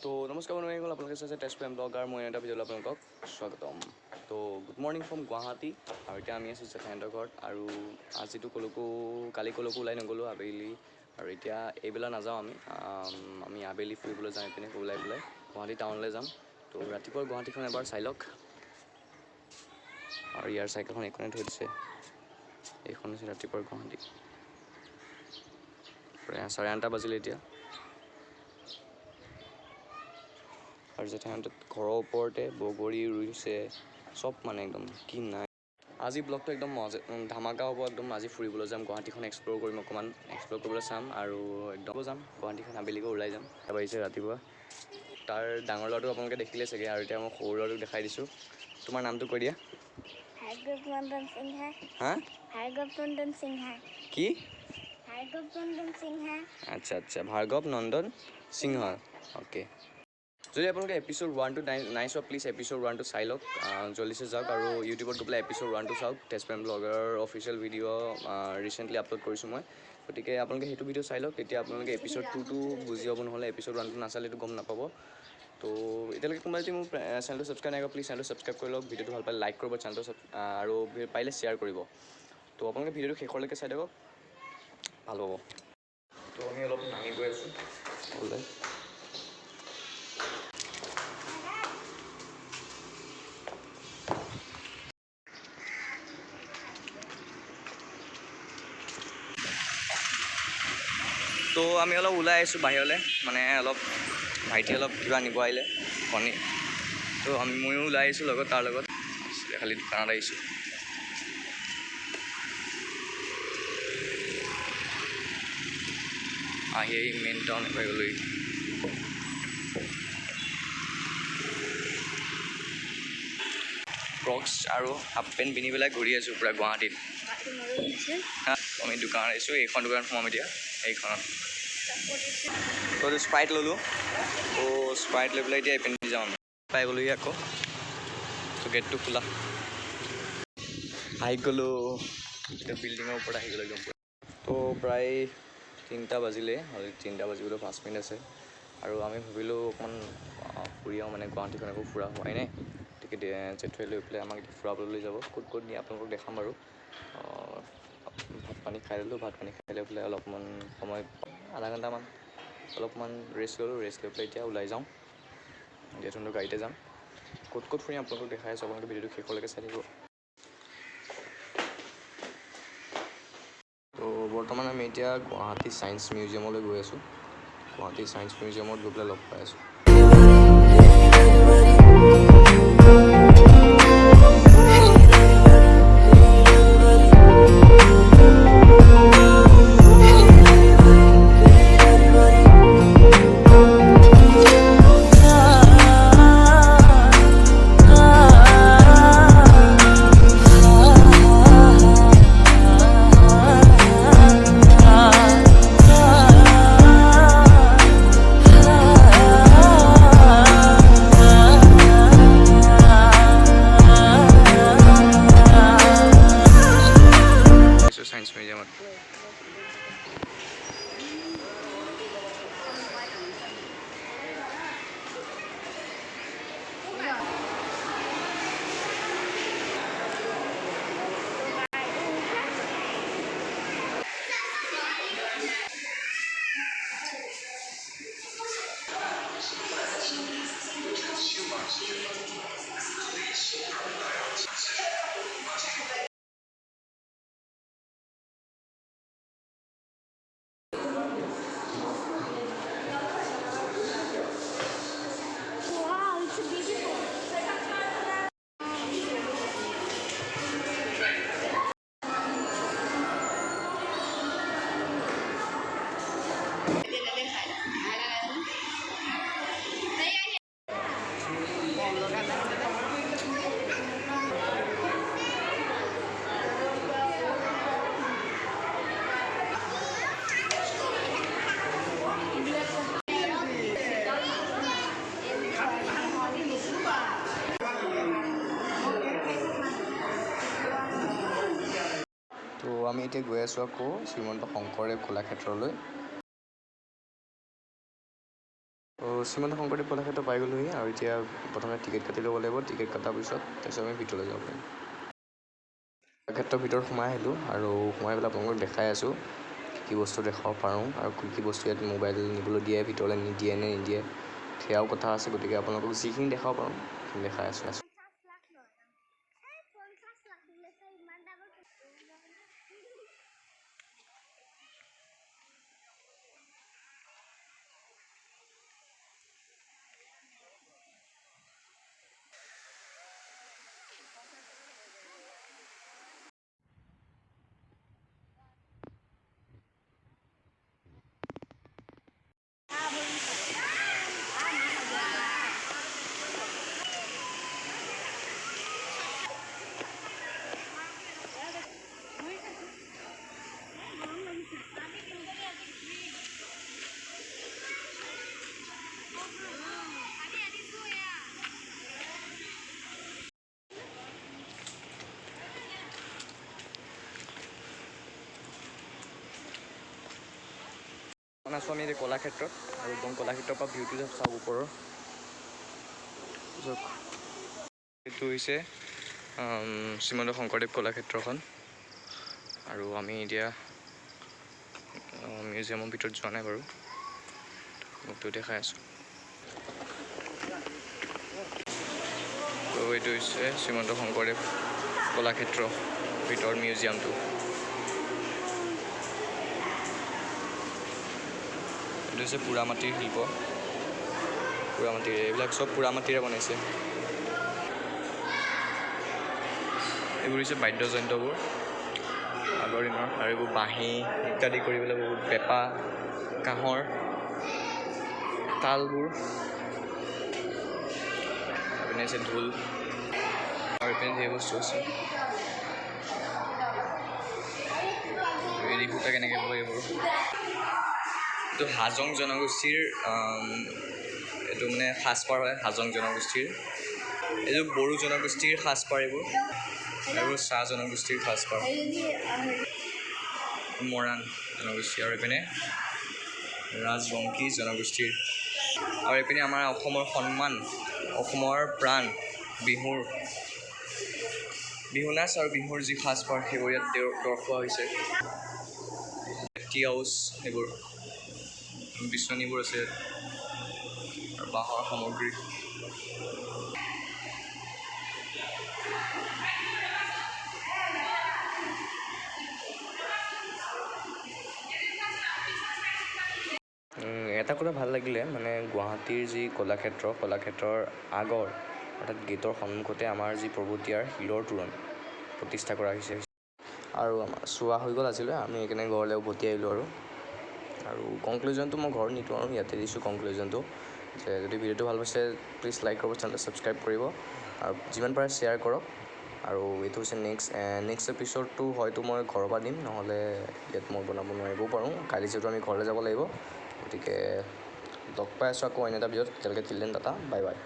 তো নমস্কাৰ বন্ধুসকল, আপোনালোকে চাইছে তেজপুৰ ব্লগাৰ। মই এটা ভিডিঅ'লৈ আপোনালোকক স্বাগতম। তো গুড মৰ্ণিং ফ্ৰম গুৱাহাটী। আৰু এতিয়া আমি আছোঁ জেঠাইহঁতৰ ঘৰত। আৰু আজিতো কালি ক'লৈকো ওলাই নগ'লোঁ আবেলি, আৰু এতিয়া এইবেলা নাযাওঁ। আমি আবেলি ফুৰিবলৈ যাওঁ এইপিনে ওলাই পেলাই গুৱাহাটী টাউনলৈ যাম। তো ৰাতিপুৱা গুৱাহাটীখন এবাৰ চাই লওক। আৰু ইয়াৰ চাইকেলখন এইখনে থৈ দিছে। এইখন হৈছে ৰাতিপুৱাৰ গুৱাহাটী। প্ৰায় 9:30 বাজিলে এতিয়া। আৰু জেঠাইহঁতে ঘৰৰ ওপৰতে বগৰী ৰুইছে, চব মানে একদম কি নাই। আজি ব্লগটো একদম ধামাকা হ'ব একদম। আজি ফুৰিবলৈ যাম, গুৱাহাটীখন এক্সপ্ল'ৰ কৰিম, অকণমান এক্সপ্ল'ৰ কৰিবলৈ চাম আৰু একদম যাম গুৱাহাটীখন আবেলিকৈ ওলাই যাম। বাঢ়িছে ৰাতিপুৱা। তাৰ ডাঙৰ ল'ৰাটো আপোনালোকে দেখিলে চাগে, আৰু এতিয়া মই সৰু ল'ৰাটোক দেখাই দিছোঁ। তোমাৰ নামটো কৈ দিয়া। কি? আচ্ছা আচ্ছা, ভাৰ্গৱ নন্দন সিংহ। অ'কে। যদি আপোনালোকে এপিছ'ড 1 to 9 নাই চোৱা, প্লিজ এপিছ'ড 1 চাই লওক, জল্দিছে যাওক। আৰু ইউটিউবত গৈ পেলাই এপিছ'ড 1 চাওক। Tezpur blogger official video' recently upload কৰিছোঁ মই। গতিকে আপোনালোকে সেইটো ভিডিঅ' চাই লওক, তেতিয়া আপোনালোকে এপিছ'ড 2টো বুজি পাব। নহ'লে এপিছ'ড 1 নাচালেতো গম নাপাব। তো এতিয়ালৈকে কোনোবাই যদি মোৰ চেনেলটো ছাবস্ক্ৰাইব নাই কৰা, প্লিজ চেনেলটো ছাবস্ক্ৰাইব কৰি লওক। ভিডিঅ'টো ভাল পালে লাইক কৰিব, চেনেলটো আৰু পাৰিলে শ্বেয়াৰ কৰিব। তো আপোনালোকে ভিডিঅ'টো শেষলৈকে চাই থাকক, ভাল হ'ব। তো আমি অলপ নামি গৈ আছোঁ ওলাই। তো আমি অলপ ওলাই আহিছোঁ বাহিৰলৈ, মানে অলপ ভাইটি অলপ কিবা নিব আহিলে, কণী। তো ময়ো ওলাই আহিছোঁ লগত, তাৰ লগত খালি দোকানত আহিছোঁ। আহি মেইন টাউন এবাৰ গ'লোঁ। ক্ৰক্স আৰু হাফ পেণ্ট পিন্ধি পেলাই ঘূৰি আছোঁ পূৰা গুৱাহাটীত। আমি দোকানত আহিছোঁ, এইখন দোকানত সোমাম এতিয়া। এইখনত তো স্প্ৰাইট ল'লোঁ। তো স্প্ৰাইট লৈ পেলাই এতিয়া এইপিনে যাওঁ। আমি পাই গ'লোহি আকৌ। তো গেটটো খোলা। আহি গ'লোঁ এতিয়া বিল্ডিঙৰ ওপৰত আহি গ'লোঁ একদম। তো প্ৰায় 3টা বাজিলে, 3টা বাজিবলৈ 5 মিনিট আছে। আৰু আমি ভাবিলোঁ অকণমান ফুৰি আহোঁ, মানে গুৱাহাটীখন একো ফুৰা হোৱাই নাই। গতিকে জেঠুৱে লৈ পেলাই আমাক এতিয়া ফুৰাবলৈ লৈ যাব। ক'ত নিয়ে আপোনালোকক দেখাম বাৰু। ভাত পানী খাই ল'লোঁ, ভাত পানী খাই লৈ পেলাই অলপমান সময়, আধা ঘণ্টামান অলপমান ৰেষ্ট ল'লোঁ। ৰেষ্ট লৈ পেলাই এতিয়া ওলাই যাওঁ। জেঠুহঁতৰ গাড়ীতে যাম। ক'ত ফুৰিম আপোনালোকক দেখাই আছোঁ, আপোনালোকে ভিডিঅ'টো শেষলৈকে চাই থাকিব। তো বৰ্তমান আমি এতিয়া গুৱাহাটী ছায়েন্স মিউজিয়ামলৈ গৈ আছোঁ। গুৱাহাটী ছায়েন্স মিউজিয়ামত গৈ পেলাই লগ পাই আছোঁ। ছায়েন্স মিউজিয়ামত তো আমি এতিয়া গৈ আছোঁ আকৌ শ্ৰীমন্ত শংকৰদেৱ কলাক্ষেত্ৰলৈ। তো শ্ৰীমন্ত শংকৰদেৱ কলাক্ষেত্ৰ পাই গ'লোহি আৰু এতিয়া প্ৰথমে টিকেট কাটি ল'ব লাগিব। টিকেট কটাৰ পিছত তাৰপিছত আমি ভিতৰলৈ যাব পাৰিম। কলাক্ষেত্ৰৰ ভিতৰত সোমাই আহিলোঁ আৰু সোমাই পেলাই আপোনালোকক দেখাই আছোঁ কি বস্তু দেখাব পাৰোঁ আৰু কি বস্তু ইয়াত মোবাইল নিবলৈ দিয়ে, ভিতৰলৈ নিদিয়ে নে নিদিয়ে সেয়াও কথা আছে। গতিকে আপোনালোকক যিখিনি দেখাব পাৰোঁ সেইখিনি দেখাই আছোঁ। আছোঁ আমি এতিয়া কলাক্ষেত্ৰত আৰু একদম কলাক্ষেত্ৰৰ পৰা ভিউটো চাওঁ ওপৰৰ। এইটো হৈছে শ্ৰীমন্ত শংকৰদেৱ কলাক্ষেত্ৰখন আৰু আমি এতিয়া মিউজিয়ামৰ ভিতৰত যোৱা নাই বাৰু, মোকতো দেখাই আছোঁ। তো এইটো হৈছে শ্ৰীমন্ত শংকৰদেৱ কলাক্ষেত্ৰ ভিতৰৰ মিউজিয়ামটো। এইটো হৈছে পোৰা মাটিৰ শিল্প, পোৰা মাটিৰে, এইবিলাক চব পোৰা মাটিৰে বনাইছে। এইবোৰ হৈছে বাদ্যযন্ত্ৰবোৰ আগৰ দিনৰ, আৰু এইবোৰ বাঁহী ইত্যাদি কৰিবলৈ বহুত, পেঁপা, কাঁহৰ তালবোৰ, এইপিনে আছে ঢোল আৰু এইপিনে ধেৰ বস্তু আছে। এৰী সূতা কেনেকৈ বয় এইবোৰ। এইটো হাজং জনগোষ্ঠীৰ এইটো মানে সাজপাৰ হয়, হাজং জনগোষ্ঠীৰ। এইটো বড়ো জনগোষ্ঠীৰ সাজপাৰ এইবোৰ চাহ জনগোষ্ঠীৰ সাজপাৰ, মৰাণ জনগোষ্ঠী, আৰু এইপিনে ৰাজবংশী জনগোষ্ঠীৰ, আৰু এইপিনে আমাৰ অসমৰ সন্মান, অসমৰ প্ৰাণ বিহু নাচ আৰু বিহুৰ যি সাজপাৰ সেইবোৰ ইয়াত দৰ্শোৱা হৈছে। টি হাউচ এইবোৰ, বিচনীবোৰ আছে আৰু বাঁহৰ সামগ্ৰী। এটা কথা ভাল লাগিলে, মানে গুৱাহাটীৰ যি কলাক্ষেত্ৰৰ আগৰ অৰ্থাৎ গেটৰ সন্মুখতে আমাৰ যি পৰ্বতীয়াৰ শিলৰ তোৰণ প্ৰতিষ্ঠা কৰা হৈছে আৰু আমাৰ চোৱা হৈ গ'ল আজিলৈ। আমি সেইকাৰণে ঘৰলৈ উভতি আহিলোঁ আৰু কনক্লুজনটো মই ঘৰত নিদিওঁ আৰু ইয়াতে দিছোঁ কনক্লুজনটো, যে যদি ভিডিঅ'টো ভাল পাইছে প্লিজ লাইক কৰিব, চেনেলটো ছাবস্ক্ৰাইব কৰিব আৰু যিমান পাৰে শ্বেয়াৰ কৰক। আৰু এইটো হৈছে নেক্সট এপিছ'ডটো হয়তো মই ঘৰৰ পৰা দিম, নহ'লে ইয়াত মই বনাব নোৱাৰিবও পাৰোঁ। কালি যিহেতু আমি ঘৰলৈ যাব লাগিব, গতিকে লগ পাই আছোঁ আকৌ অন্য এটা ভিডিঅ'ত। তেতিয়ালৈকে till then Tata, bye bye.